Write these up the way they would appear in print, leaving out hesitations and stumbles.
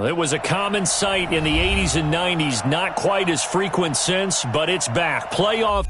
It was a common sight in the 80s and 90s, not quite as frequent since, but it's back. Playoff.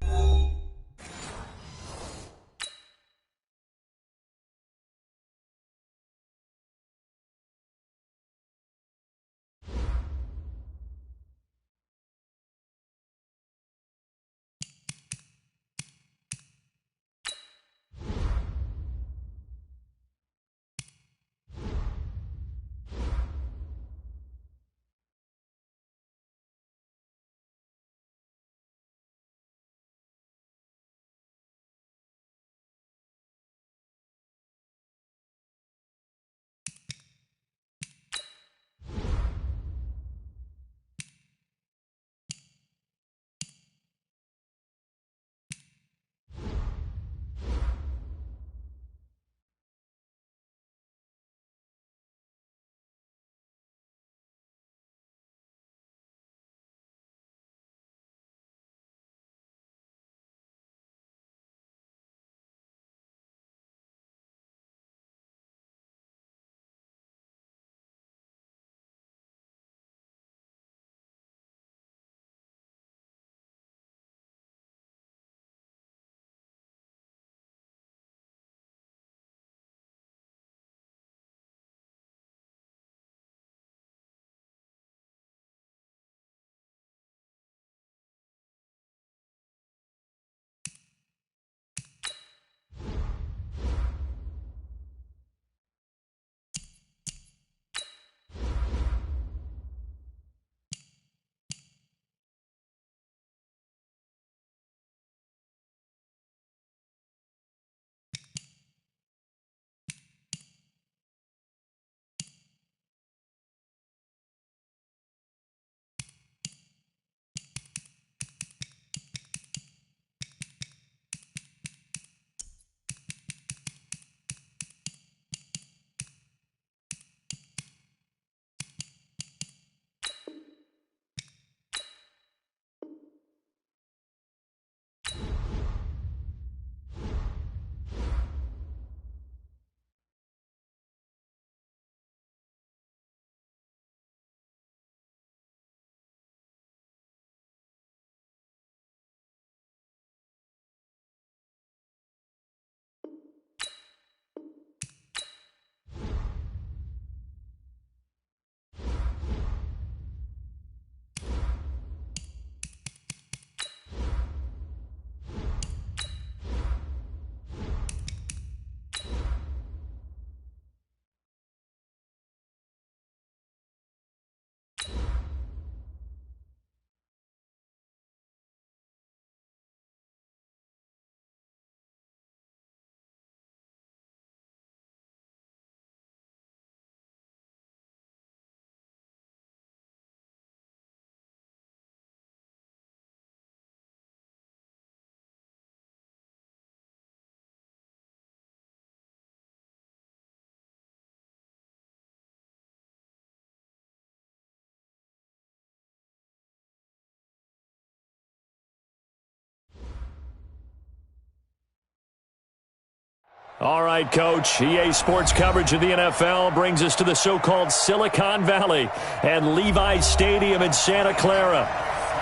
All right, Coach. EA Sports coverage of the NFL brings us to the so-called Silicon Valley and Levi's Stadium in Santa Clara.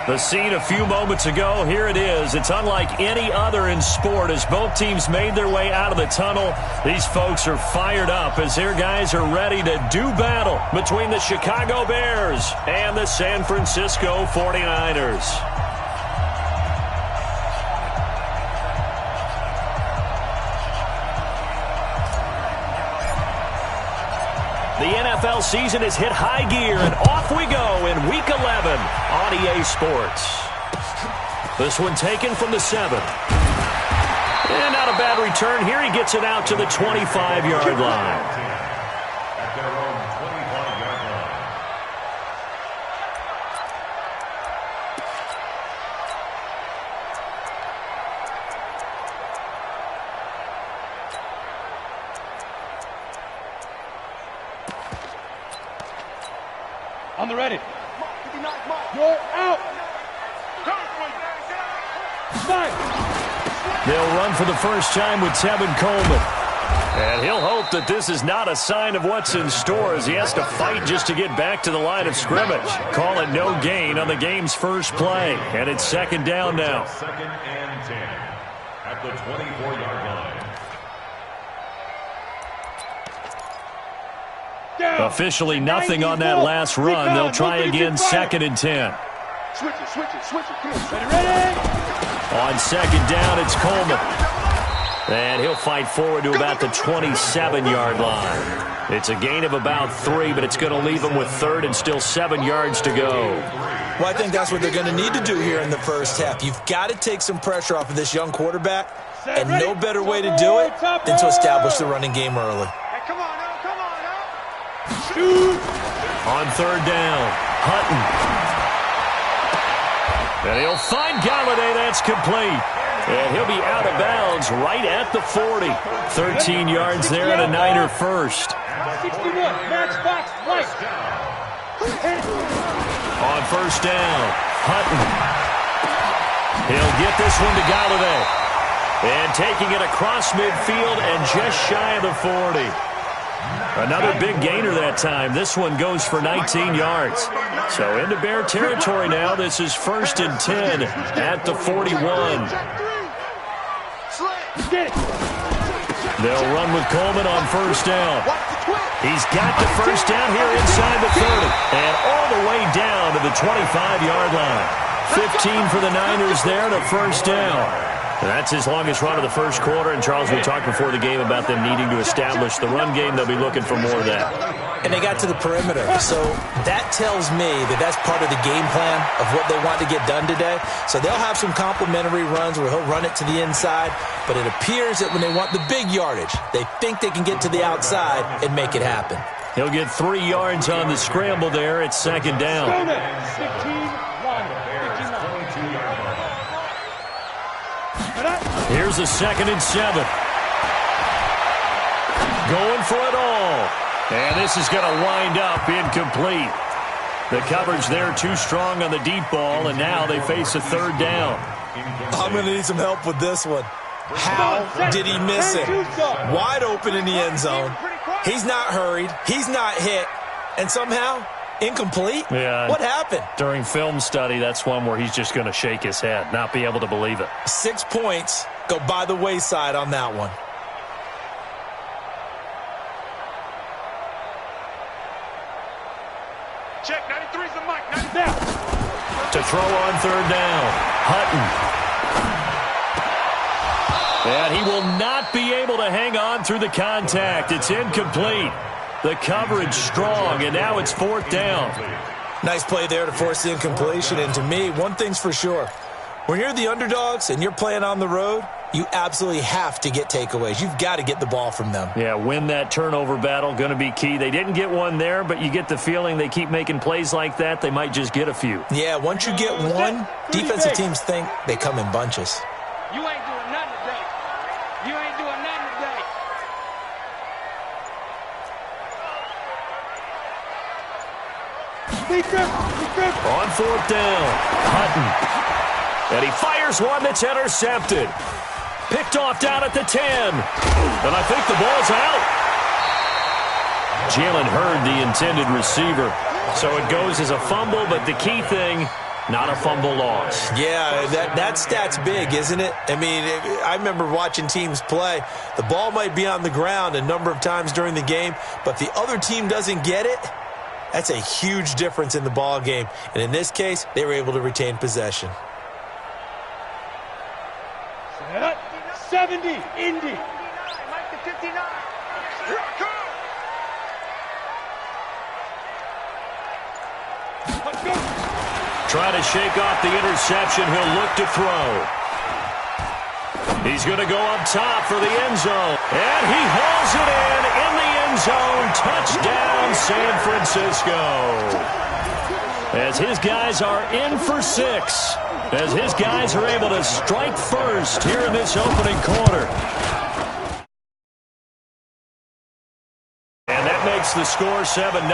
The scene a few moments ago, here it is. It's unlike any other in sport as both teams made their way out of the tunnel. These folks are fired up as their guys are ready to do battle between the Chicago Bears and the San Francisco 49ers. The NFL season has hit high gear, and off we go in Week 11 on EA Sports. This one taken from the 7. And not a bad return here. He gets it out to the 25-yard line. On the ready. You're out. They'll run for the first time with Tevin Coleman. And he'll hope hope that this is not a sign of what's in store as he has to fight just to get back to the line of scrimmage. Call it no gain on the game's first play. And it's second down now. Second and 10 at the 24-yard line. Officially nothing on that last run. They'll try again second and 10. Switch it. Come on, ready? On second down, it's Coleman. And he'll fight forward to about the 27-yard line. It's a gain of about 3, but it's going to leave him with third and still 7 yards to go. Well, I think that's what they're going to need to do here in the first half. You've got to take some pressure off of this young quarterback, and no better way to do it than to establish the running game early. Hey, come on now. Shoot. On third down, Hutton. And he'll find Galladay. That's complete. And he'll be out of bounds right at the 40. 13 yards there and a Niner first. 61, match box, right. On first down, Hutton. He'll get this one to Galladay. And taking it across midfield and just shy of the 40. Another big gainer that time. This one goes for 19 yards. So into Bear territory now. This is first and 10 at the 41. They'll run with Coleman on first down. He's got the first down here inside the 30. And all the way down to the 25-yard line. 15 for the Niners there to first down. And that's his longest run of the first quarter. And, Charles, we talked before the game about them needing to establish the run game. They'll be looking for more of that. And they got to the perimeter. So that tells me that that's part of the game plan of what they want to get done today. So they'll have some complimentary runs where he'll run it to the inside. But it appears that when they want the big yardage, they think they can get to the outside and make it happen. He'll get 3 yards on the scramble there. It's second down. Here's a second and 7. Going for it all. And this is going to wind up incomplete. The coverage there too strong on the deep ball, and now they face a third down. I'm going to need some help with this one. How did he miss it? Wide open in the end zone. He's not hurried. He's not hit. And somehow, incomplete? Yeah. What happened? During film study, that's one where he's just going to shake his head, not be able to believe it. 6 points go by the wayside on that one. Check, 93's the mic, 90 down. To throw on third down, Hutton. And he will not be able to hang on through the contact. It's incomplete. The coverage strong, and now it's fourth down. Nice play there to force the incompletion. And to me, one thing's for sure. When you're the underdogs and you're playing on the road, you absolutely have to get takeaways. You've got to get the ball from them. Yeah, win that turnover battle, going to be key. They didn't get one there, but you get the feeling they keep making plays like that, they might just get a few. Yeah, once you get one, defensive teams think they come in bunches. You ain't doing nothing today. You ain't doing nothing today. On fourth down, Hutton. And he fires one that's intercepted. Picked off down at the 10. And I think the ball's out. Jalen Hurd, the intended receiver. So it goes as a fumble, but the key thing, not a fumble loss. Yeah, that stat's big, isn't it? I mean, I remember watching teams play. The ball might be on the ground a number of times during the game, but if the other team doesn't get it, that's a huge difference in the ball game. And in this case, they were able to retain possession. 70, Indy. Mike to 59. Here I come. Let's go. Try to shake off the interception. He'll look to throw. He's going to go up top for the end zone. And he hauls it in the end zone. Touchdown, San Francisco. As his guys are in for 6. As his guys are able to strike first here in this opening quarter. And that makes the score 7-0.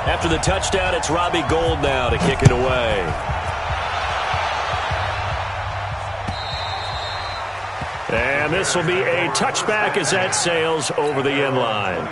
After the touchdown, it's Robbie Gould now to kick it away. And this will be a touchback as that sails over the end line.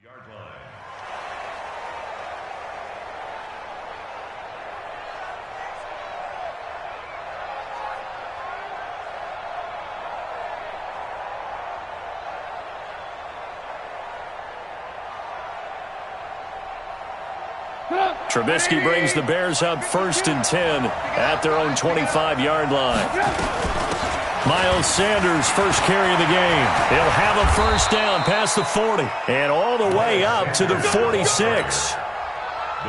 Yard line. Trubisky brings the Bears up 1st and 10 at their own 25-yard line. Miles Sanders, first carry of the game. He'll have a first down past the 40 and all the way up to the 46.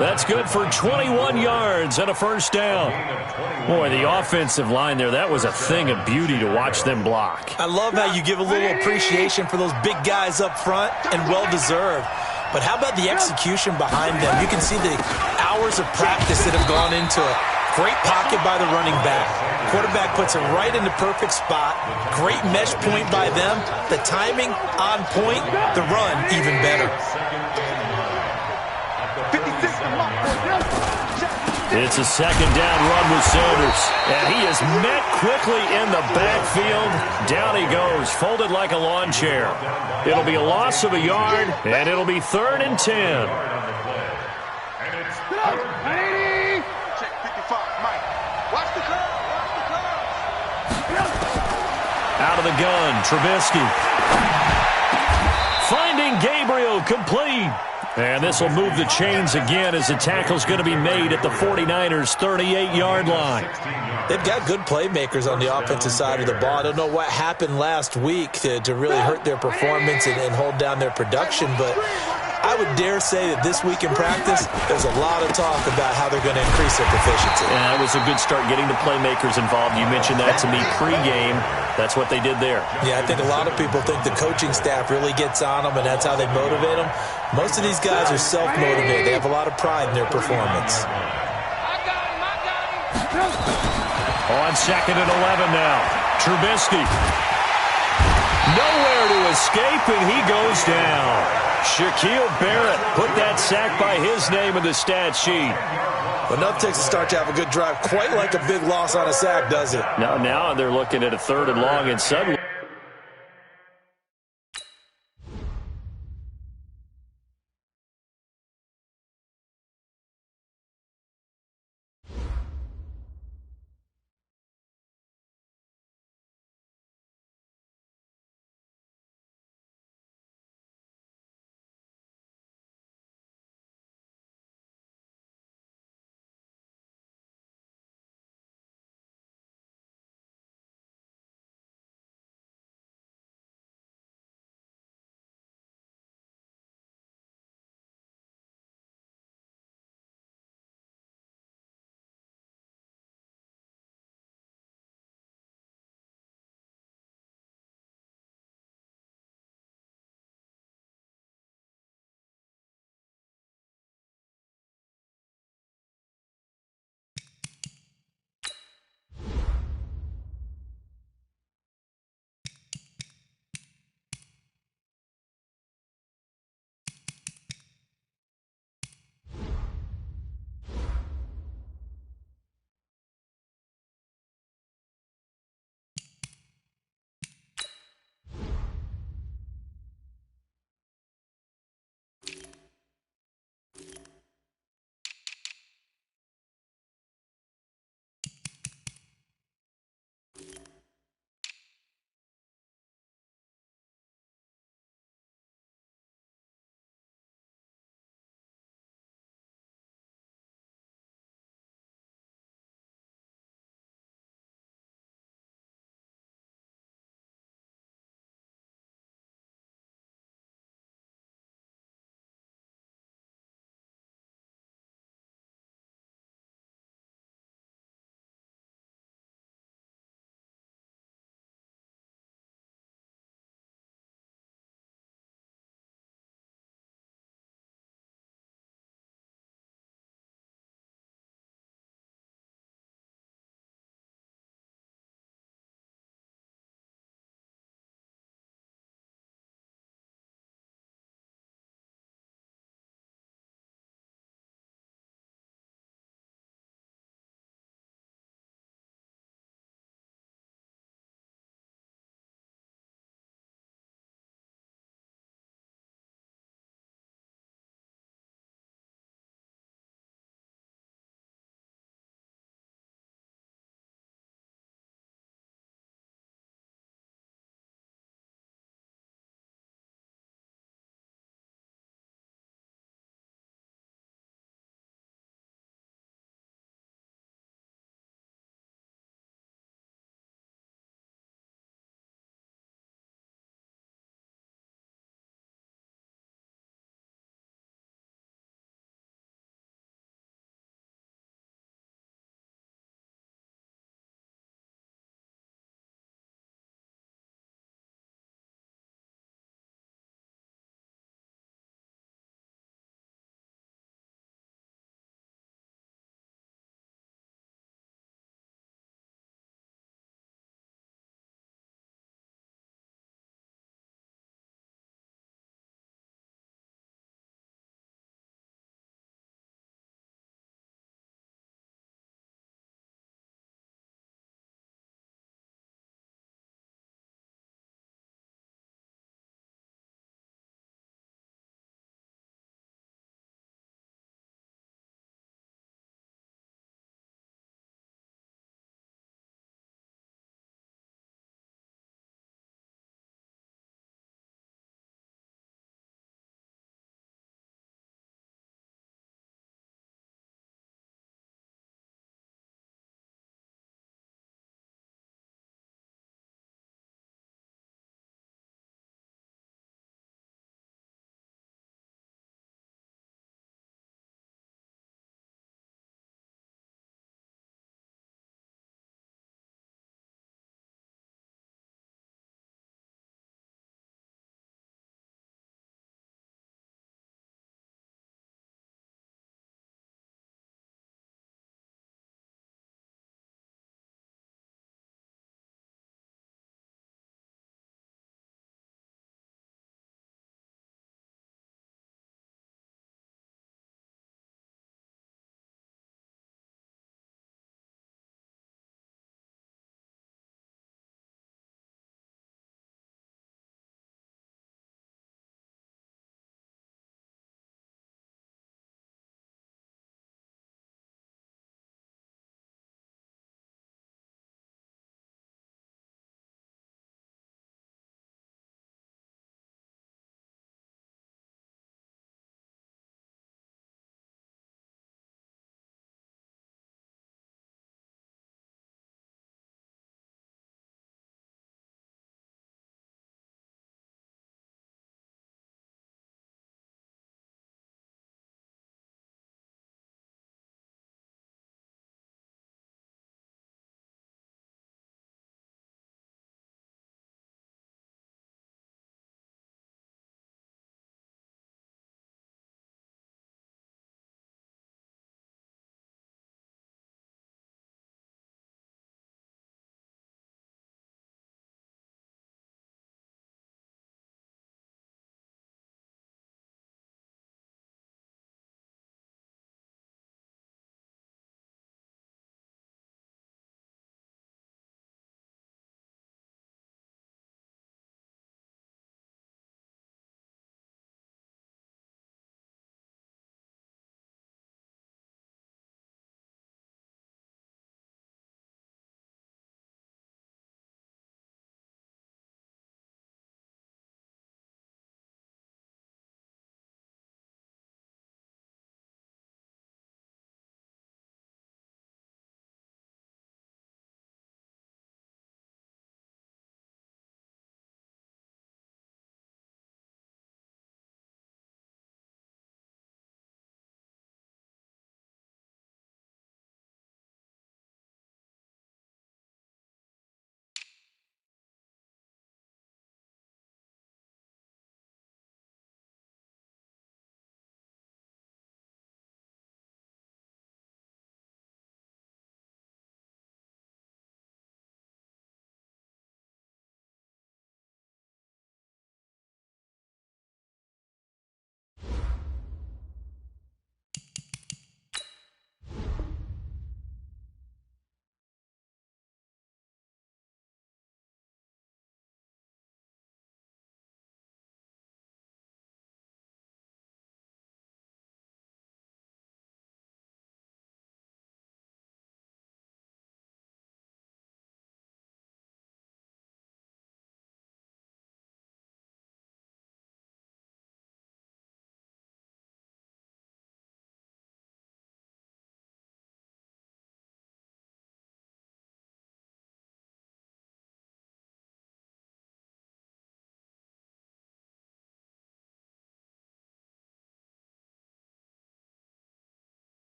That's good for 21 yards and a first down. Boy, the offensive line there, that was a thing of beauty to watch them block. I love how you give a little appreciation for those big guys up front, and well-deserved. But how about the execution behind them? You can see the hours of practice that have gone into it. Great pocket by the running back. Quarterback puts it right in the perfect spot. Great mesh point by them. The timing on point. The run even better. It's a second down run with Sanders. And he is met quickly in the backfield. Down he goes, folded like a lawn chair. It'll be a loss of a yard, and it'll be 3rd and 10. Out of the gun, Trubisky. Finding Gabriel, complete. And this will move the chains again as the tackle's going to be made at the 49ers' 38-yard line. They've got good playmakers on the offensive side of the ball. I don't know what happened last week to really hurt their performance and hold down their production, but I would dare say that this week in practice, there's a lot of talk about how they're going to increase their proficiency. Yeah, it was a good start getting the playmakers involved. You mentioned that to me pregame. That's what they did there. Yeah, I think a lot of people think the coaching staff really gets on them, and that's how they motivate them. Most of these guys are self-motivated. They have a lot of pride in their performance. On 2nd and 11 now. Trubisky. Nowhere to escape, and he goes down. Shaquille Barrett put that sack by his name in the stat sheet. But enough takes a start to have a good drive. Quite like a big loss on a sack, does it? Now they're looking at a 3rd and long, and suddenly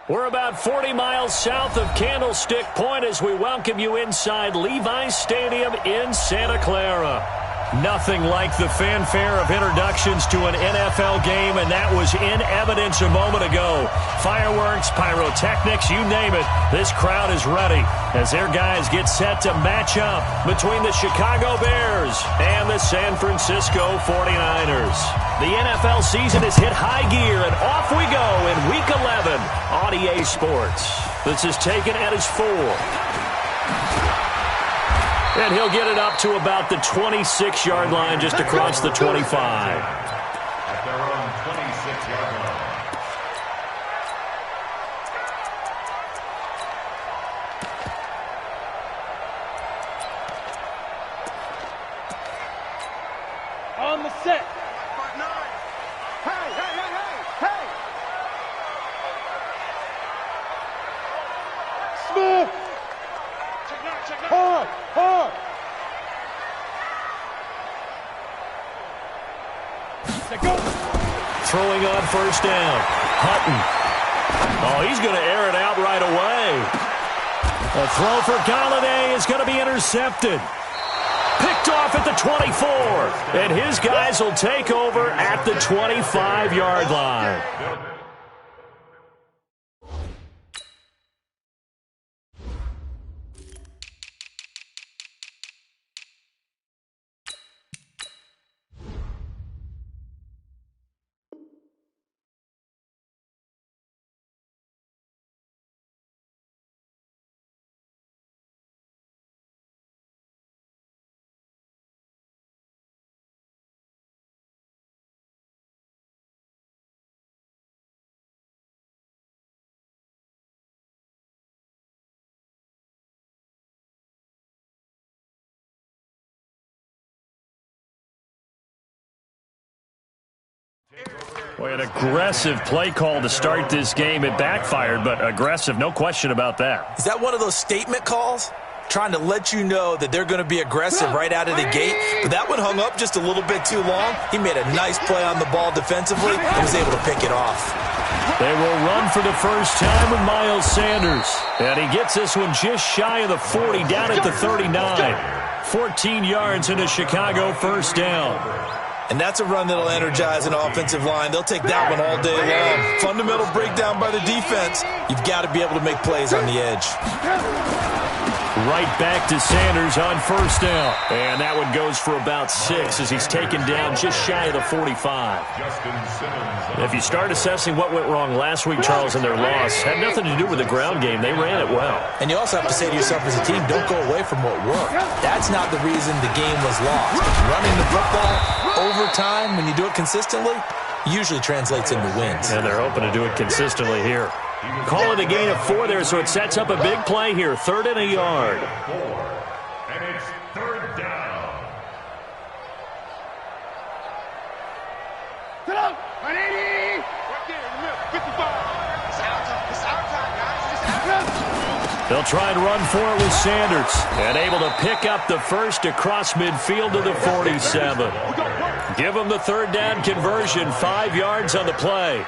We're about 40 miles south of Candlestick Point as we welcome you inside Levi's Stadium in Santa Clara. Nothing like the fanfare of introductions to an NFL game, and that was in evidence a moment ago. Fireworks, pyrotechnics, you name it. This crowd is ready as their guys get set to match up between the Chicago Bears and the San Francisco 49ers. The NFL season has hit high gear, and off we go in Week 11 on EA Sports. This is taken at his 4. And he'll get it up to about the 26-yard line just across the 25. At their own 26-yard line. On the set. Hey, hey, hey, hey, hey. Smith. Hard, hard. Throwing on first down. Hutton. Oh, he's going to air it out right away. A throw for Galladay is going to be intercepted. Picked off at the 24. And his guys will take over at the 25-yard line. Boy, an aggressive play call to start this game. It backfired, but aggressive, no question about that. Is that one of those statement calls? Trying to let you know that they're going to be aggressive right out of the gate. But that one hung up just a little bit too long. He made a nice play on the ball defensively and was able to pick it off. They will run for the first time with Miles Sanders. And he gets this one just shy of the 40, down at the 39. 14 yards into Chicago, first down. And that's a run that'll energize an offensive line. They'll take that one all day long. Fundamental breakdown by the defense. You've got to be able to make plays on the edge. Right back to Sanders on first down. And that one goes for about 6 as he's taken down just shy of the 45. If you start assessing what went wrong last week, Charles, in their loss, had nothing to do with the ground game. They ran it well. And you also have to say to yourself as a team, don't go away from what worked. That's not the reason the game was lost. Running the football over time, when you do it consistently, usually translates into wins. And they're hoping to do it consistently here. Call it a gain of 4 there, so it sets up a big play here. 3rd and a yard. And it's 3rd down. Get up! 180! Right there in the middle. 55. It's our time. It's our time, guys. It's our time. They'll try and run for it with Sanders. And able to pick up the first across midfield to the 47. Give them the 3rd down conversion. 5 yards on the play.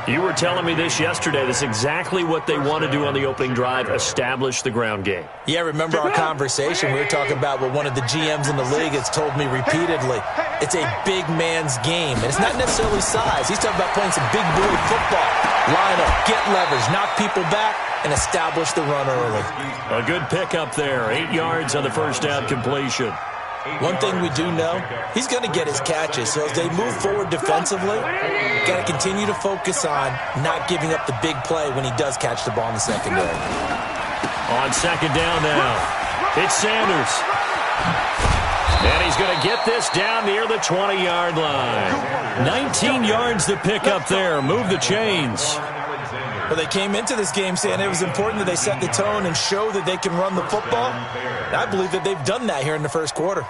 You were telling me this yesterday. That's exactly what they want to do on the opening drive, establish the ground game. Yeah, remember our conversation? We were talking about what one of the GMs in the league has told me repeatedly. It's a big man's game. And it's not necessarily size. He's talking about playing some big boy football. Line up, get leverage, knock people back, and establish the run early. A good pickup there. 8 yards on the first down completion. One thing we do know, he's going to get his catches. So as they move forward defensively, got to continue to focus on not giving up the big play when he does catch the ball in the secondary. On 2nd down now, it's Sanders. And he's going to get this down near the 20-yard line. 19 yards to pick up there. Move the chains. Well, they came into this game saying it was important that they set the tone and show that they can run the football. And I believe that they've done that here in the first quarter.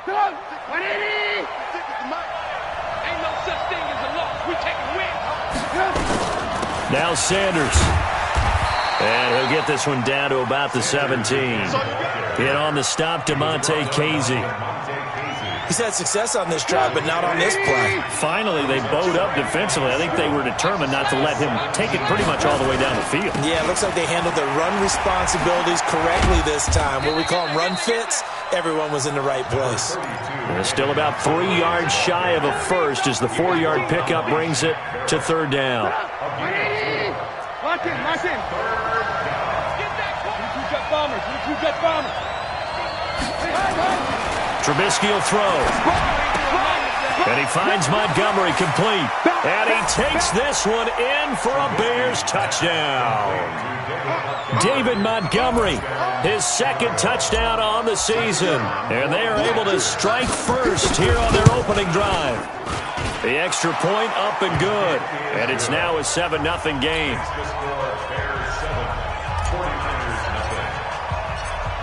Come on! 180! Ain't no such thing as a loss. We take a win. Now Sanders. And he'll get this one down to about the 17. Hit on the stop, DeMonte Casey. He's had success on this drive, but not on this play. Finally, they bowed up defensively. I think they were determined not to let him take it pretty much all the way down the field. Yeah, it looks like they handled their run responsibilities correctly this time. What we call them run fits, everyone was in the right place. They're still about 3 yards shy of a first as the 4-yard pickup brings it to third down. Lock in, lock in. Two jet bombers. Trubisky will throw. And he finds Montgomery complete. And he takes this one in for a Bears touchdown. David Montgomery, his second touchdown on the season. And they are able to strike first here on their opening drive. The extra point up and good. And it's now a 7-0 game.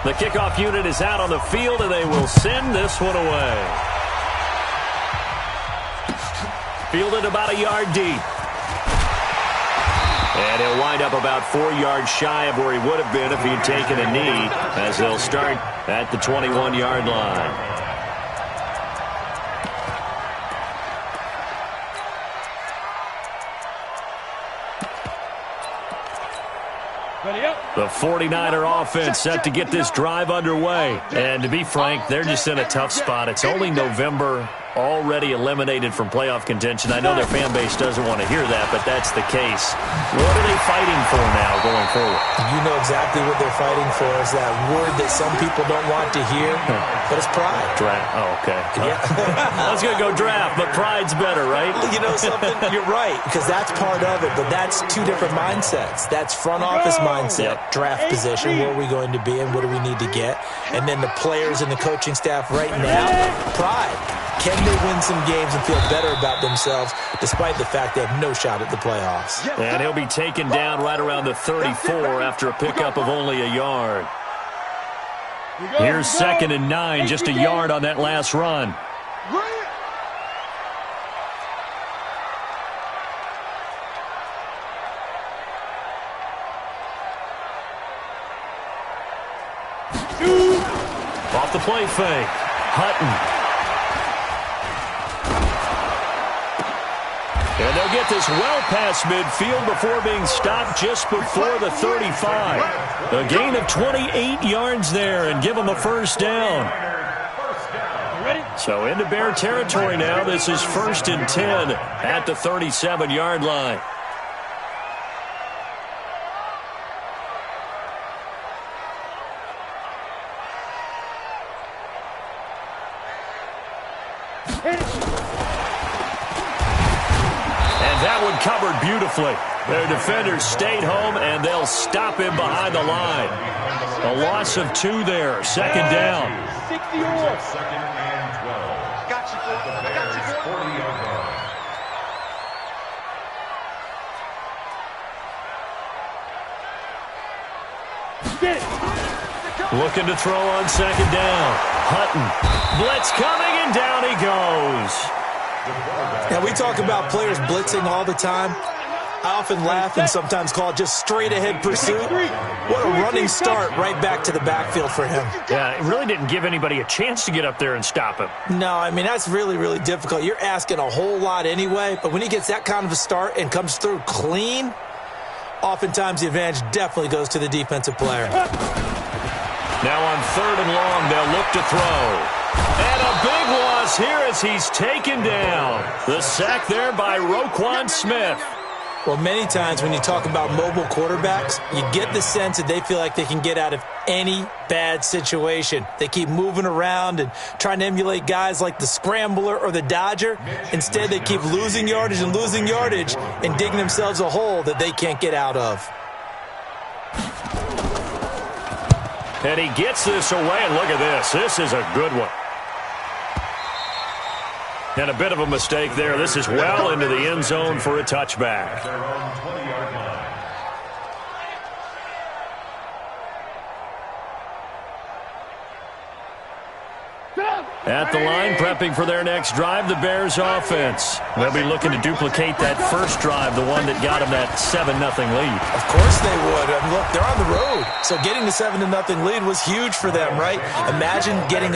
The kickoff unit is out on the field, and they will send this one away. Fielded about a yard deep. And he'll wind up about 4 yards shy of where he would have been if he had taken a knee, as they'll start at the 21-yard line. The 49er offense set to get this drive underway. And to be frank, they're just in a tough spot. It's only November, already eliminated from playoff contention. I know their fan base doesn't want to hear that, but that's the case. What are they fighting for now going forward? You know exactly what they're fighting for is that word that some people don't want to hear, but it's pride. Draft. Oh, okay. Yeah. I was going to go draft, but pride's better, right? You know something? You're right, because that's part of it, but that's two different mindsets. That's front office mindset, draft position, where are we going to be and what do we need to get? And then the players and the coaching staff right now, pride. Can they win some games and feel better about themselves despite the fact they have no shot at the playoffs? And he'll be taken down right around the 34 after a pickup of only a yard. Here's 2nd and 9, just a yard on that last run. Off the play fake. Hutton. And they'll get this well past midfield before being stopped just before the 35. A gain of 28 yards there and give them a first down. So into Bear territory now. This is 1st and 10 at the 37-yard line. Covered beautifully. Their defenders stayed home, and they'll stop him behind the line. A loss of 2 there. 2nd down. 60 yards. 2nd and 12. Got you, boy. The Bears' 40-yard line. Looking to throw on 2nd down. Hutton. Blitz coming, and down he goes. Now, we talk about players blitzing all the time. I often laugh and sometimes call it just straight-ahead pursuit. What a running start right back to the backfield for him. Yeah, it really didn't give anybody a chance to get up there and stop him. No, I mean, that's really, really difficult. You're asking a whole lot anyway, but when he gets that kind of a start and comes through clean, oftentimes the advantage definitely goes to the defensive player. Now on 3rd and long, they'll look to throw. And a big loss here as he's taken down. The sack there by Roquan Smith. Well, many times when you talk about mobile quarterbacks, you get the sense that they feel like they can get out of any bad situation. They keep moving around and trying to emulate guys like the Scrambler or the Dodger. Instead, they keep losing yardage and digging themselves a hole that they can't get out of. And he gets this away, and look at this. This is a good one. And a bit of a mistake there. This is well into the end zone for a touchback. Their own 20-yard line. At the line, prepping for their next drive, the Bears offense. They'll be looking to duplicate that first drive, the one that got them that 7-0 lead. Of course they would. I mean, look, they're on the road. So getting the 7-0 lead was huge for them, right? Imagine getting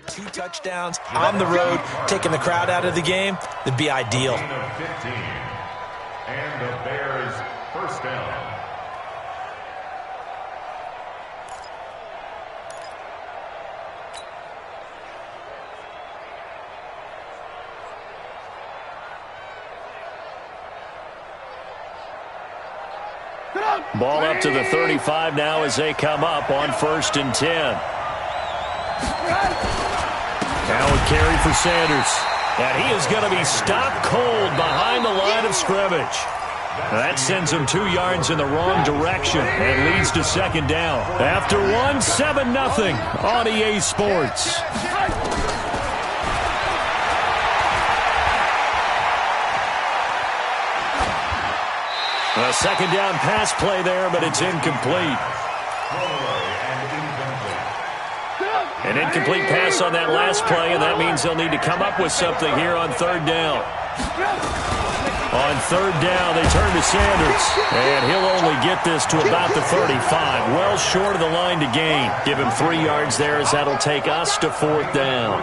2 touchdowns on the road, taking the crowd out of the game, would be ideal. And the Bears first down. Ball up to the 35 now as they come up on 1st and 10. Now a carry for Sanders. And he is going to be stopped cold behind the line of scrimmage. That sends him 2 yards in the wrong direction and leads to 2nd down. After 1, 7-0 on EA Sports. A 2nd down pass play there, but it's incomplete. An incomplete pass on that last play, and that means they'll need to come up with something here on 3rd down. On 3rd down, they turn to Sanders, and he'll only get this to about the 35, well short of the line to gain. Give him 3 yards there as that'll take us to 4th down.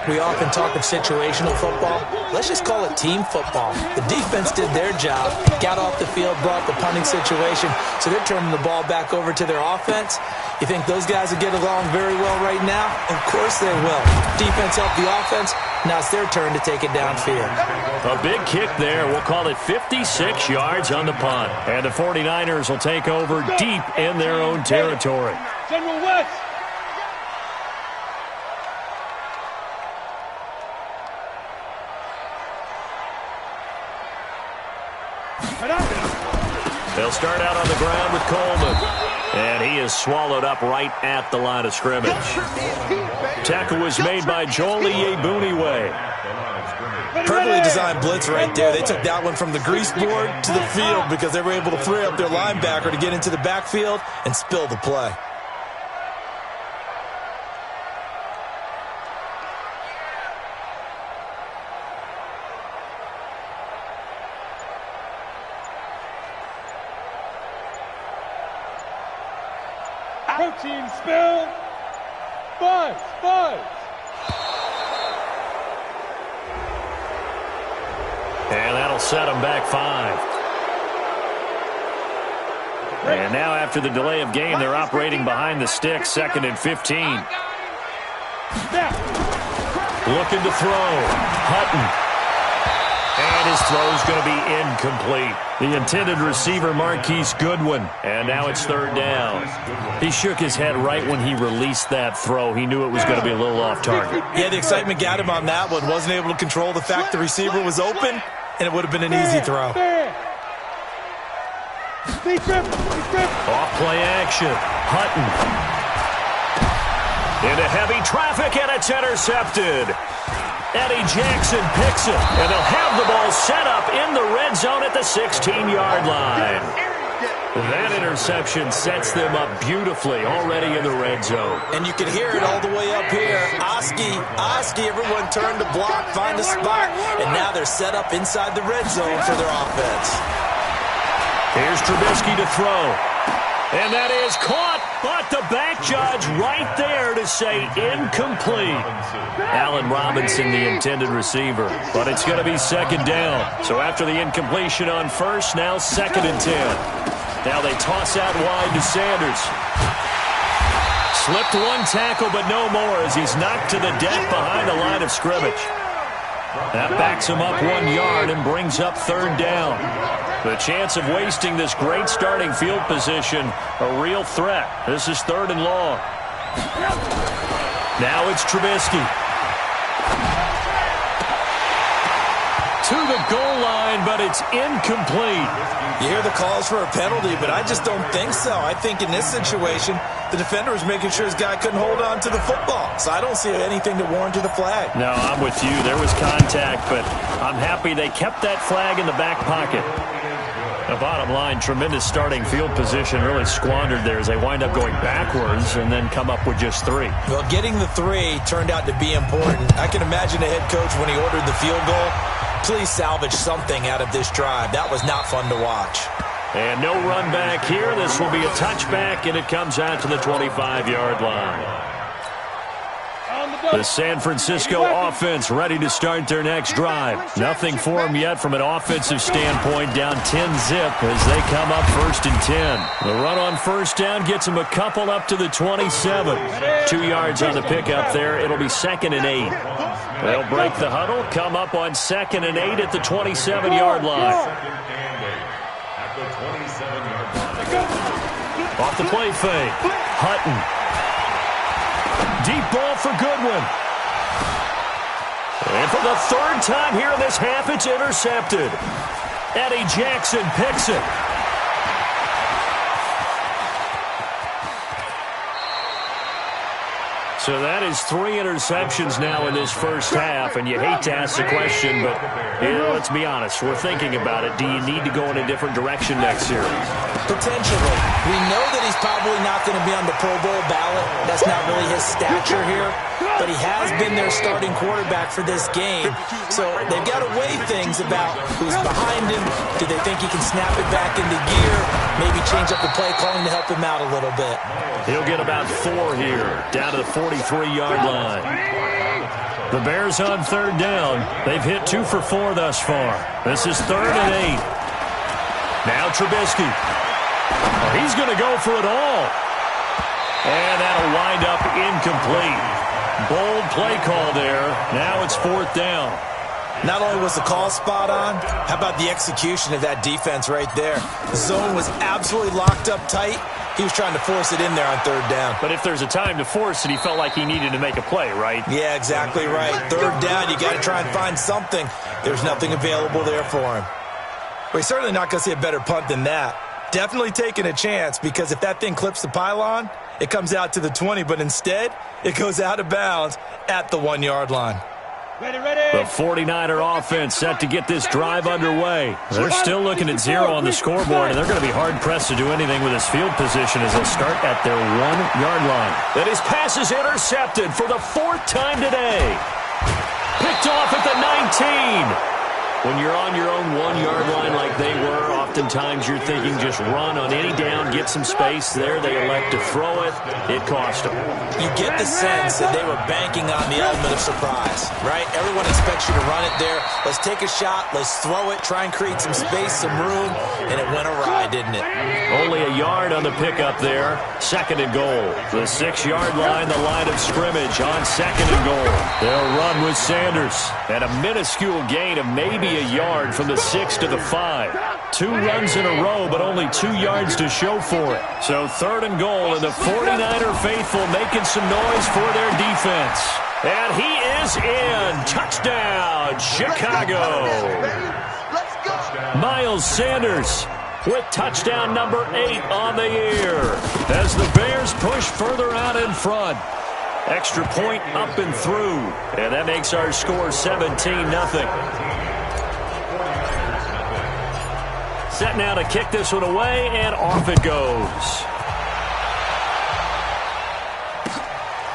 We often talk of situational football. Let's just call it team football. The defense did their job, got off the field, brought the punting situation, so they're turning the ball back over to their offense. You think those guys will get along very well right now? Of course they will. Defense helped the offense. Now it's their turn to take it downfield. A big kick there. We'll call it 56 yards on the punt. And the 49ers will take over deep in their own territory. General West. They'll start out on the ground with Coleman. And he is swallowed up right at the line of scrimmage. Tackle was made by Joel Iyiegbuniwe. Perfectly designed blitz right there. They took that one from the grease board to the field because they were able to free up their linebacker to get into the backfield and spill the play. Protein spill. Buzz. And that'll set them back 5. And now after the delay of game, they're operating behind the stick, 2nd and 15. Looking to throw. Hutton. And his throw's going to be incomplete. The intended receiver, Marquise Goodwin. And now it's 3rd down. He shook his head right when he released that throw. He knew it was going to be a little off target. Yeah, the excitement got him on that one. Wasn't able to control the fact the receiver was open, and it would have been an easy throw. Off play action. Hutton. Into heavy traffic, and it's intercepted. Eddie Jackson picks it, and they'll have the ball set up in the red zone at the 16-yard line. That interception sets them up beautifully already in the red zone. And you can hear it all the way up here. Oski, everyone turned to block, find a spot, and now they're set up inside the red zone for their offense. Here's Trubisky to throw. And that is caught, but the back judge right there to say incomplete. Allen Robinson, the intended receiver. But it's going to be 2nd down. So after the incompletion on 1st, now 2nd and 10. Now they toss out wide to Sanders. Slipped 1 tackle, but no more as he's knocked to the deck behind the line of scrimmage. That backs him up 1 yard and brings up 3rd down. The chance of wasting this great starting field position, a real threat. This is 3rd and long. Now it's Trubisky. To the goal line, but it's incomplete. You hear the calls for a penalty, but I just don't think so. I think in this situation, the defender was making sure his guy couldn't hold on to the football. So I don't see anything to warrant the flag. No, I'm with you. There was contact, but I'm happy they kept that flag in the back pocket. The bottom line, tremendous starting field position, really squandered there as they wind up going backwards and then come up with just 3. Well, getting the 3 turned out to be important. I can imagine the head coach when he ordered the field goal. Please salvage something out of this drive. That was not fun to watch. And no run back here. This will be a touchback, and it comes out to the 25-yard line. The San Francisco offense ready to start their next drive. Nothing for them yet from an offensive standpoint, down 10-zip as they come up 1st and 10. The run on first down gets them a couple up to the 27. 2 yards on the pickup there. It'll be 2nd and 8. They'll break the huddle, come up on 2nd and 8 at the 27-yard line. Off the play fake. Hutton. Deep ball for Goodwin. And for the 3rd time here in this half, it's intercepted. Eddie Jackson picks it. So that is 3 interceptions now in this first half, and you hate to ask the question, but let's be honest. We're thinking about it. Do you need to go in a different direction next series? Potentially. We know that he's probably not going to be on the Pro Bowl ballot. That's not really his stature here, but he has been their starting quarterback for this game. So they've got to weigh things about who's behind him. Do they think he can snap it back into gear? Maybe change up the play calling to help him out a little bit. He'll get about 4 here, down to the 43-yard line. The Bears on 3rd down. They've hit 2 for 4 thus far. This is 3rd and 8. Now Trubisky. He's going to go for it all. And that'll wind up incomplete. Bold play call there. Now it's 4th down. Not only was the call spot on, how about the execution of that defense right there? The zone was absolutely locked up tight. He was trying to force it in there on 3rd down. But if there's a time to force it, he felt like he needed to make a play, right? Yeah, exactly right. 3rd down, you got to try and find something. There's nothing available there for him. Well, he's certainly not going to see a better punt than that. Definitely taking a chance, because if that thing clips the pylon, it comes out to the 20, but instead, it goes out of bounds at the 1-yard line. The 49er offense set to get this drive underway. They're still looking at 0 on the scoreboard, and they're going to be hard-pressed to do anything with his field position as they'll start at their 1-yard line. And his pass is intercepted for the 4th time today. Picked off at the 19. When you're on your own 1-yard line like they were, oftentimes you're thinking just run on any down, get some space. There they elect to throw it. It cost them. You get the sense that they were banking on the element of surprise, right? Everyone expects you to run it there. Let's take a shot. Let's throw it. Try and create some space, some room. And it went awry, didn't it? Only a yard on the pickup there. 2nd and goal. The 6-yard line, the line of scrimmage on 2nd and goal. They'll run with Sanders. And a minuscule gain of maybe a yard from the 6 to the 5. 2 runs in a row, but only 2 yards to show for it. So 3rd and goal, and the 49er faithful making some noise for their defense. And he is in. Touchdown, Chicago. Miles Sanders with touchdown number 8 on the year as the Bears push further out in front. Extra point up and through, and that makes our score 17-0. Set now to kick this one away, and off it goes.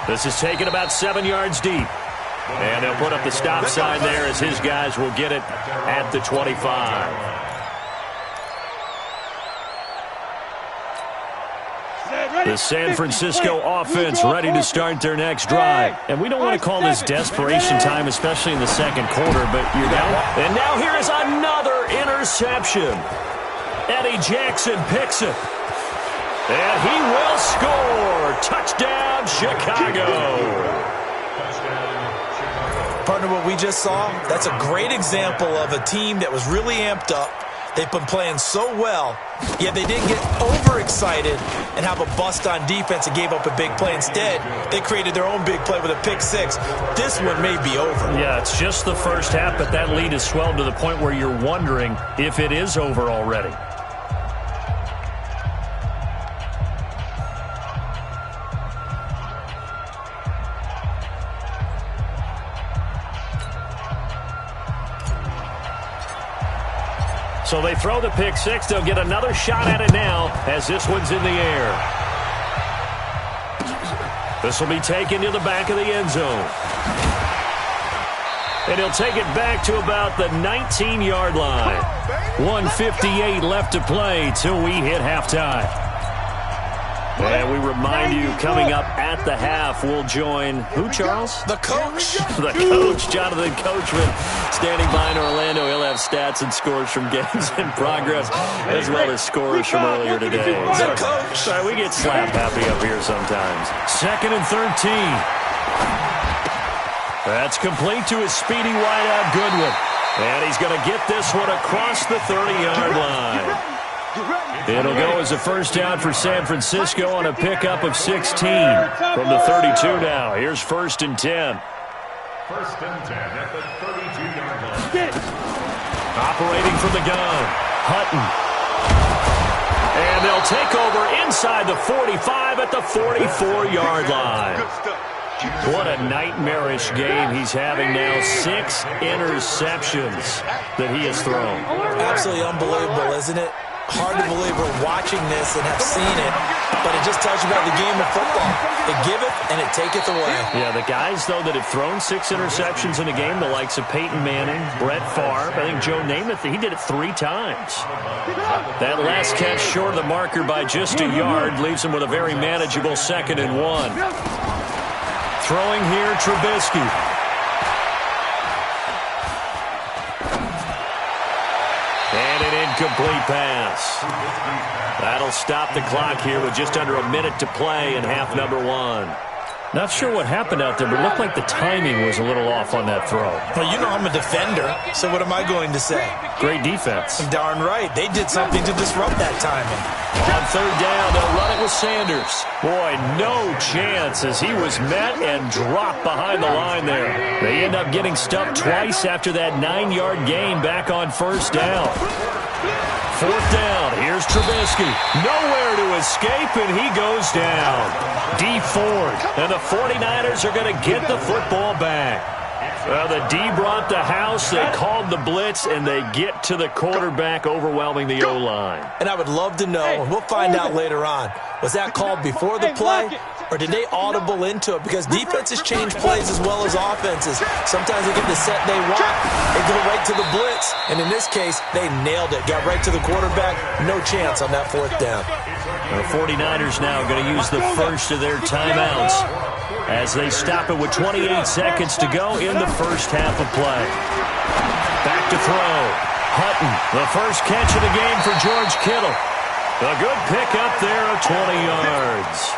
This is taken about 7 yards deep. And they'll put up the stop sign there as his guys will get it at the 25. The San Francisco offense ready to start their next drive. And we don't want to call this desperation time, especially in the 2nd quarter, but you're down. And now here is another interception. Eddie Jackson picks it. And he will score. Touchdown, Chicago. Partner, what we just saw, that's a great example of a team that was really amped up. They've been playing so well, yet they didn't get overexcited and have a bust on defense and gave up a big play. Instead, they created their own big play with a pick 6. This one may be over. Yeah, it's just the first half, but that lead has swelled to the point where you're wondering if it is over already. So they throw the pick 6. They'll get another shot at it now as this one's in the air. This will be taken to the back of the end zone. And he'll take it back to about the 19-yard line. 1:58 left to play till we hit halftime. And we remind you, coming up at the half, we'll join who, Charles? The coach. The coach, Jonathan Coachman, standing by in Orlando. He'll have stats and scores from games in progress, as well as scores from earlier today. The coach. Sorry, we get slap happy up here sometimes. 2nd and 13. That's complete to his speedy wideout, Goodwin. And he's going to get this one across the 30-yard line. It'll go as a first down for San Francisco on a pickup of 16 from the 32 now. Here's 1st and 10. 1st and 10 at the 32-yard line. Operating from the gun, Hutton. And they'll take over inside the 45 at the 44-yard line. What a nightmarish game he's having now. 6 interceptions that he has thrown. Absolutely unbelievable, isn't it? Hard to believe we're watching this and have seen it, but it just tells you about the game of football. It giveth and it taketh away. Yeah, the guys, though, that have thrown 6 interceptions in a game, the likes of Peyton Manning, Brett Favre, I think Joe Namath, he did it 3 times. That last catch short of the marker by just a yard leaves him with a very manageable 2nd and 1. Throwing here, Trubisky. And an incomplete pass. That'll stop the clock here with just under a minute to play in half number 1. Not sure what happened out there, but it looked like the timing was a little off on that throw. Well, you know I'm a defender, so what am I going to say? Great defense. Darn right. They did something to disrupt that timing. On 3rd down, they'll run it with Sanders. Boy, no chance as he was met and dropped behind the line there. They end up getting stuffed twice after that 9-yard gain back on 1st down. 4th down, here's Trubisky. Nowhere to escape, and he goes down. D Ford, and the 49ers are going to get the football back. Well, the D brought the house, they called the blitz, and they get to the quarterback, overwhelming the O-line. And I would love to know, and we'll find out later on, was that called before the play, or did they audible into it? Because defenses change plays as well as offenses. Sometimes they get the set they want, they go right to the blitz, and in this case, they nailed it. Got right to the quarterback, no chance on that 4th down. The 49ers now going to use the first of their timeouts as they stop it with 28 seconds to go in the first half of play. Back to throw. Hutton, the first catch of the game for George Kittle. A good pickup there of 20 yards.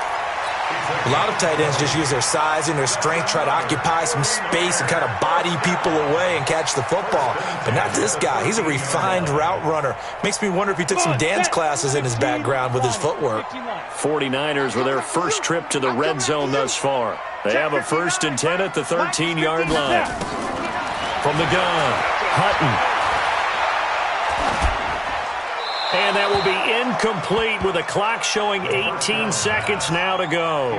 A lot of tight ends just use their size and their strength, try to occupy some space and kind of body people away and catch the football. But not this guy. He's a refined route runner. Makes me wonder if he took some dance classes in his background with his footwork. 49ers with their first trip to the red zone thus far. They have a 1st and 10 at the 13-yard line. From the gun, Hutton. And that will be incomplete with a clock showing 18 seconds now to go.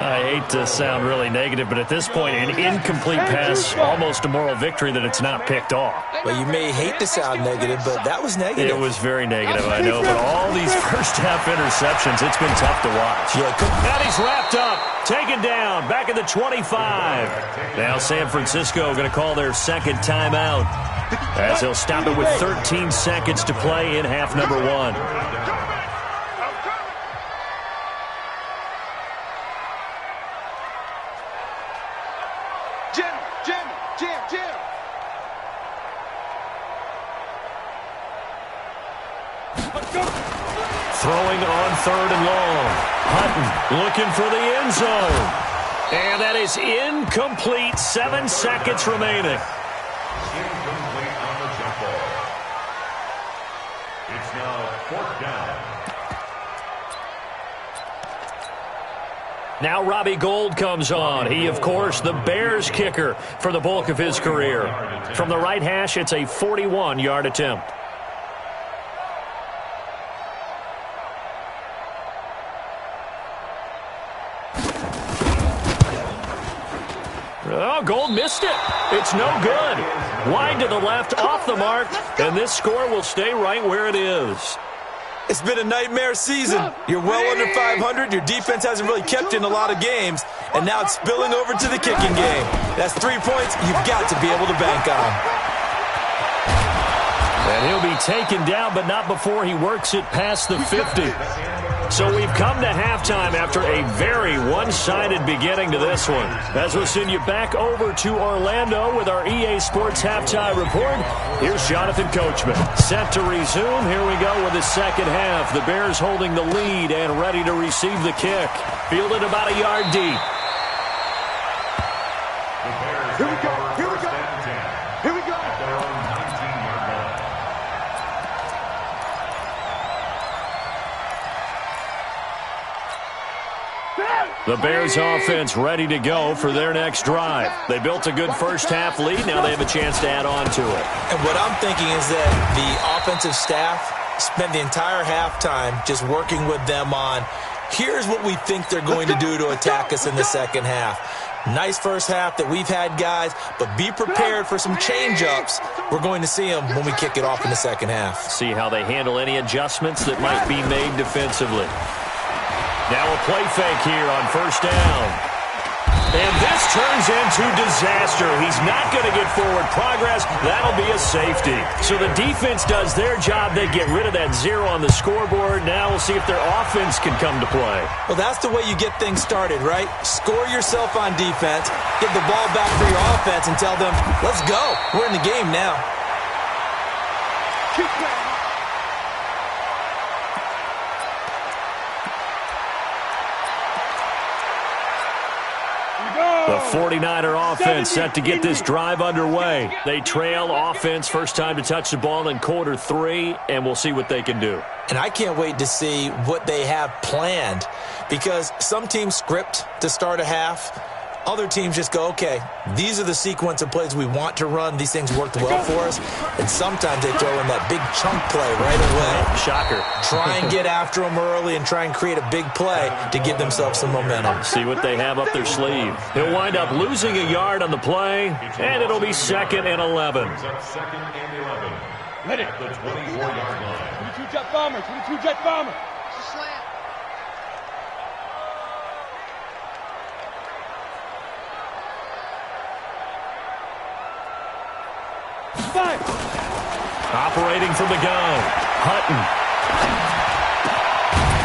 I hate to sound really negative, but at this point, an incomplete pass, almost a moral victory that it's not picked off. Well, you may hate to sound negative, but that was negative. It was very negative, I know, but all these first-half interceptions, it's been tough to watch. Yeah, and he's wrapped up, taken down, back at the 25. Now San Francisco going to call their 2nd timeout, as they'll stop it with 13 seconds to play in half number 1. Jim. Throwing on 3rd and long. Hutton looking for the end zone. And that is incomplete. 7 seconds remaining. Incomplete on the jump ball. It's now 4th down. Now Robbie Gould comes on. He, of course, the Bears kicker for the bulk of his career. From the right hash, it's a 41-yard attempt. Oh, Gould missed it. It's no good. Wide to the left, off the mark, and this score will stay right where it is. It's been a nightmare season. You're well under 500. Your defense hasn't really kept in a lot of games, and now it's spilling over to the kicking game. That's 3 points you've got to be able to bank on. And he'll be taken down, but not before he works it past the 50. So we've come to halftime after a very one-sided beginning to this one. As we'll send you back over to Orlando with our EA Sports Halftime Report, here's Jonathan Coachman. Set to resume. Here we go with the second half. The Bears holding the lead and ready to receive the kick. Fielded about a yard deep. Here we go. Here we go. Here we go. The Bears offense ready to go for their next drive. They built a good first half lead. Now they have a chance to add on to it. And what I'm thinking is that the offensive staff spent the entire halftime just working with them on, here's what we think they're going to do to attack us in the second half. Nice first half that we've had, guys, but be prepared for some change-ups. We're going to see them when we kick it off in the second half. See how they handle any adjustments that might be made defensively. Now a play fake here on first down. And this turns into disaster. He's not going to get forward progress. That'll be a safety. So the defense does their job. They get rid of that 0 on the scoreboard. Now we'll see if their offense can come to play. Well, that's the way you get things started, right? Score yourself on defense, get the ball back for your offense, and tell them, let's go. We're in the game now. Keep playing. The 49er offense set to get this drive underway. They trail offense first time to touch the ball in quarter 3, and we'll see what they can do. And I can't wait to see what they have planned, because some teams script to start a half. Other teams just go, okay, these are the sequence of plays we want to run. These things worked well for us. And sometimes they throw in that big chunk play right away. Shocker. Try and get after them early and try and create a big play to give themselves some momentum. See what they have up their sleeve. He'll wind up losing a yard on the play, and it'll be 2nd and 11. Let it. The 24-yard line. 22 jet bomber. 22 jet bomber. Five. Operating from the gun, Hutton.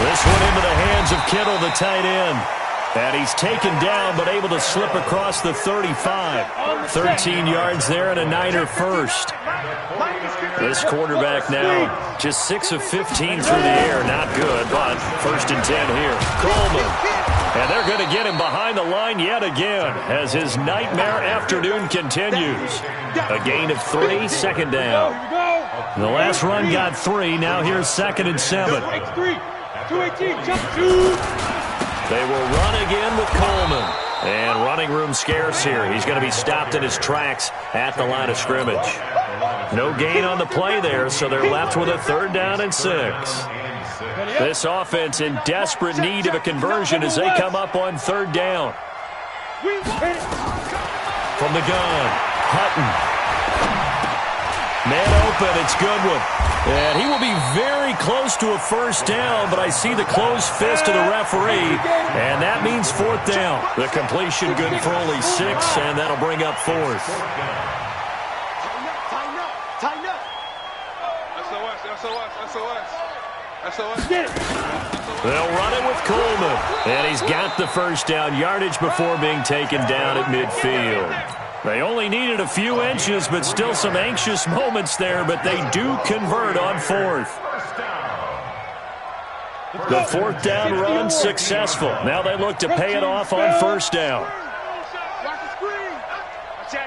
This one into the hands of Kittle, the tight end. And he's taken down, but able to slip across the 35. 13 yards there and a Niner first. This quarterback now just 6 of 15 through the air. Not good, but 1st and 10 here. Coleman. And they're going to get him behind the line yet again as his nightmare afternoon continues. A gain of 3, 2nd down. The last run got 3. Now here's 2nd and 7. They will run again with Coleman. And running room scarce here. He's going to be stopped in his tracks at the line of scrimmage. No gain on the play there, so they're left with a 3rd down and 6. This offense in desperate need of a conversion as they come up on 3rd down. From the gun, Hutton. Man open, it's Goodwin. And he will be very close to a 1st down, but I see the closed fist of the referee, and that means 4th down. The completion good for only 6, and that'll bring up 4th. Tighten up. SOS. Get it. They'll run it with Coleman. And he's got the 1st down yardage before being taken down at midfield. They only needed a few inches, but still some anxious moments there, but they do convert on 4th. The 4th down run successful. Now they look to pay it off on 1st down. Watch the screen. Watch it.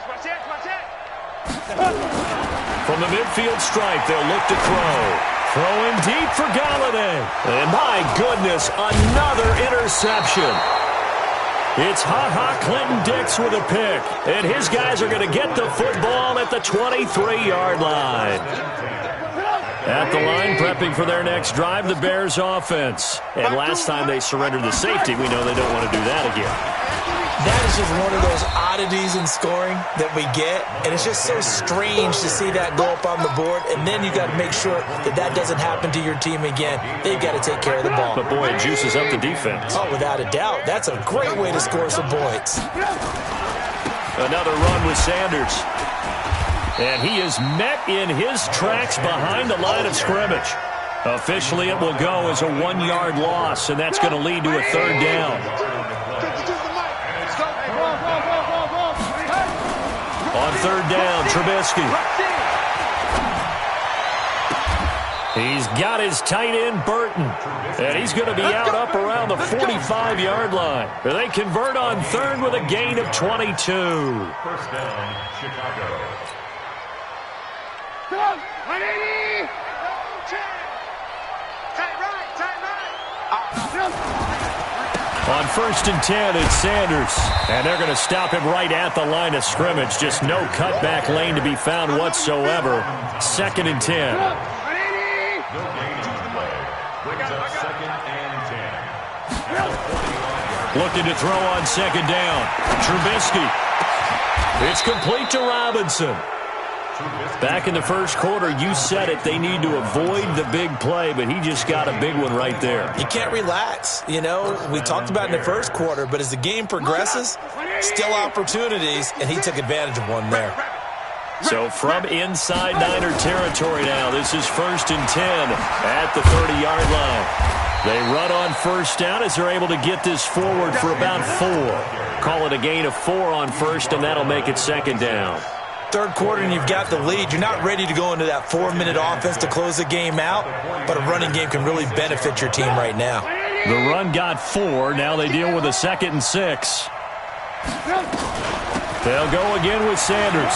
From the midfield stripe, they'll look to throw. Throwing deep for Galladay. And my goodness, another interception. It's Clinton Dix with a pick. And his guys are going to get the football at the 23-yard line. At the line, prepping for their next drive, the Bears offense. And last time they surrendered the safety, we know they don't want to do that again. That is just one of those oddities in scoring that we get, and it's just so strange to see that go up on the board, and then you got to make sure that that doesn't happen to your team again. They've got to take care of the ball. But, boy, it juices up the defense. Oh, without a doubt. That's a great way to score some points. Another run with Sanders. And he is met in his tracks behind the line of scrimmage. Officially, it will go as a 1-yard loss, and that's going to lead to a third down. On third down, Trubisky. He's got his tight end, Burton, and he's going to be out up around the 45-yard line. They convert on third with a gain of 22. First down, Chicago. On first and 10, it's Sanders. And they're going to stop him right at the line of scrimmage. Just no cutback lane to be found whatsoever. Second and 10. No gain on play. Brings up second and 10. Looking to throw on second down. Trubisky. It's complete to Robinson. Back in the first quarter, you said it, they need to avoid the big play, but he just got a big one right there. You can't relax. You know, we talked about it in the first quarter, but as the game progresses, still opportunities, and he took advantage of one there. So from inside Niner territory now, this is first and 10 at the 30-yard line. They run on first down as they're able to get this forward for about 4. Call it a gain of 4 on first, and that'll make it second down. Third quarter and you've got the lead. You're not ready to go into that 4-minute offense to close the game out, but a running game can really benefit your team right now. The run got 4. Now they deal with a second and 6. They'll go again with Sanders.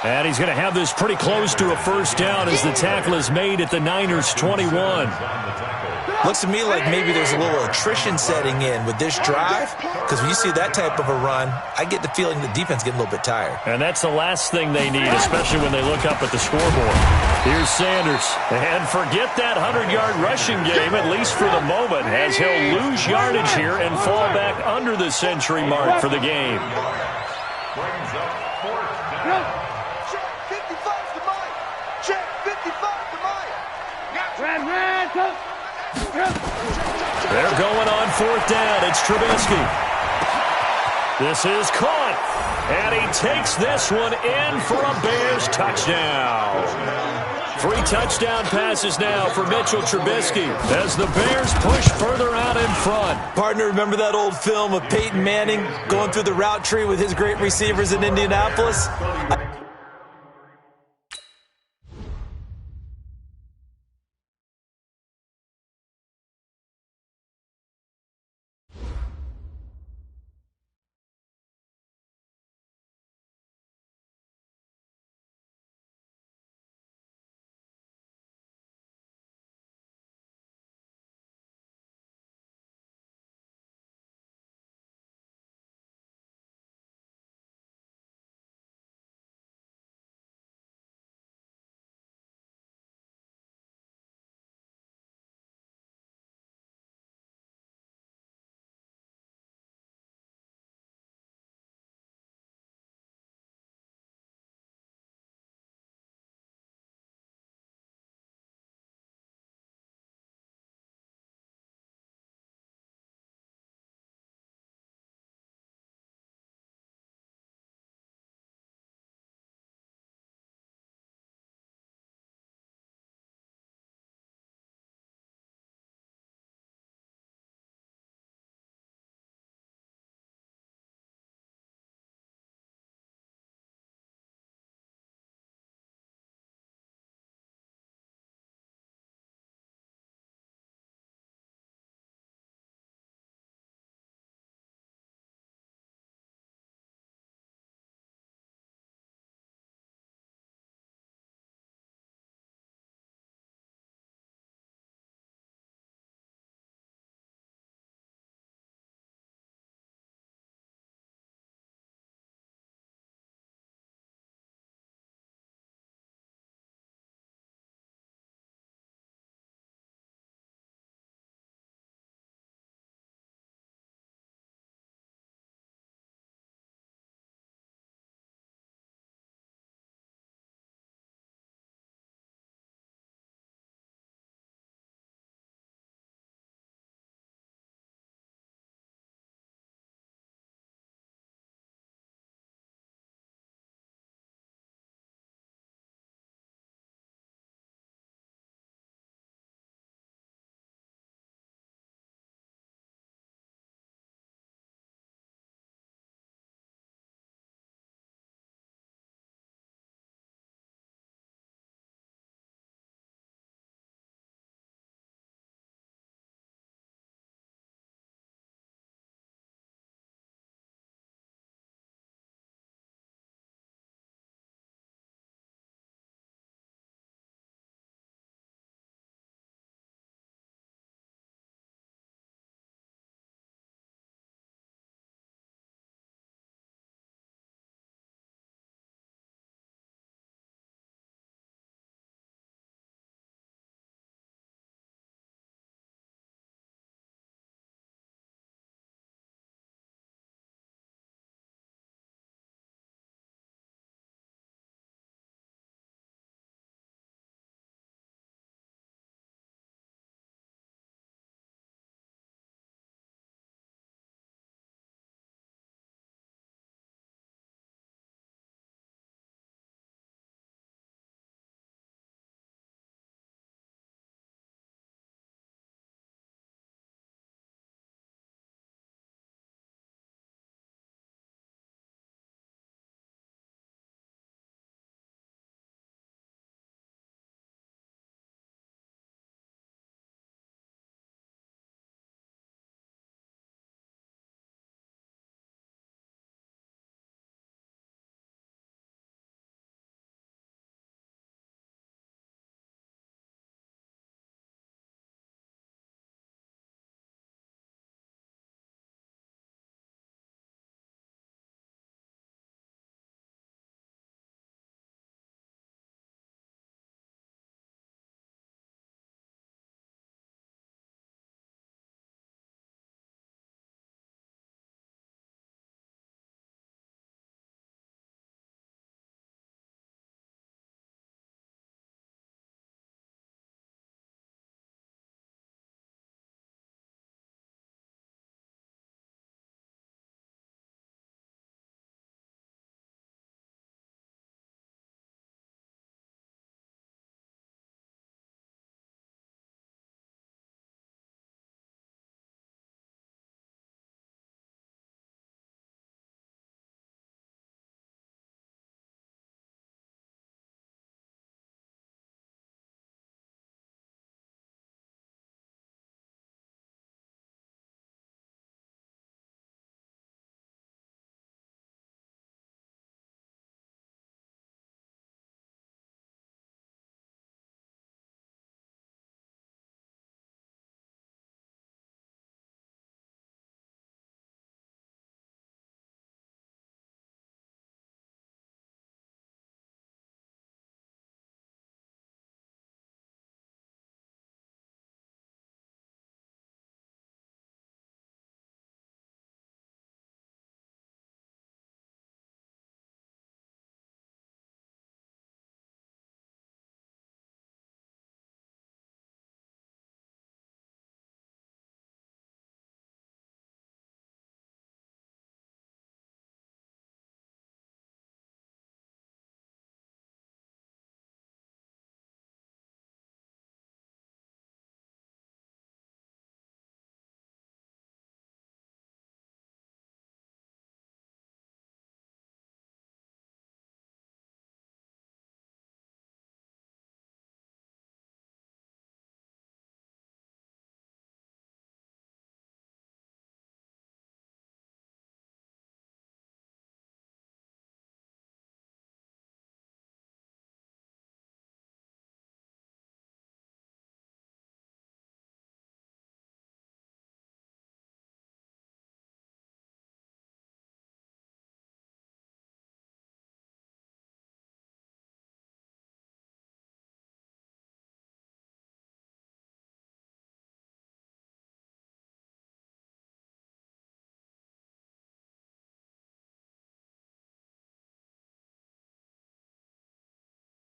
And he's going to have this pretty close to a first down as the tackle is made at the Niners' 21. Looks to me like maybe there's a little attrition setting in with this drive, because when you see that type of a run, I get the feeling the defense getting a little bit tired. And that's the last thing they need, especially when they look up at the scoreboard. Here's Sanders. And forget that 100-yard rushing game, at least for the moment, as he'll lose yardage here and fall back under the century mark for the game. Brings up fourth down. Check 55 to Mike. Check 55 to Mike. Red. They're going on fourth down. It's Trubisky. This is caught. And he takes this one in for a Bears touchdown. 3 touchdown passes now for Mitchell Trubisky as the Bears push further out in front. Partner, remember that old film of Peyton Manning going through the route tree with his great receivers in Indianapolis?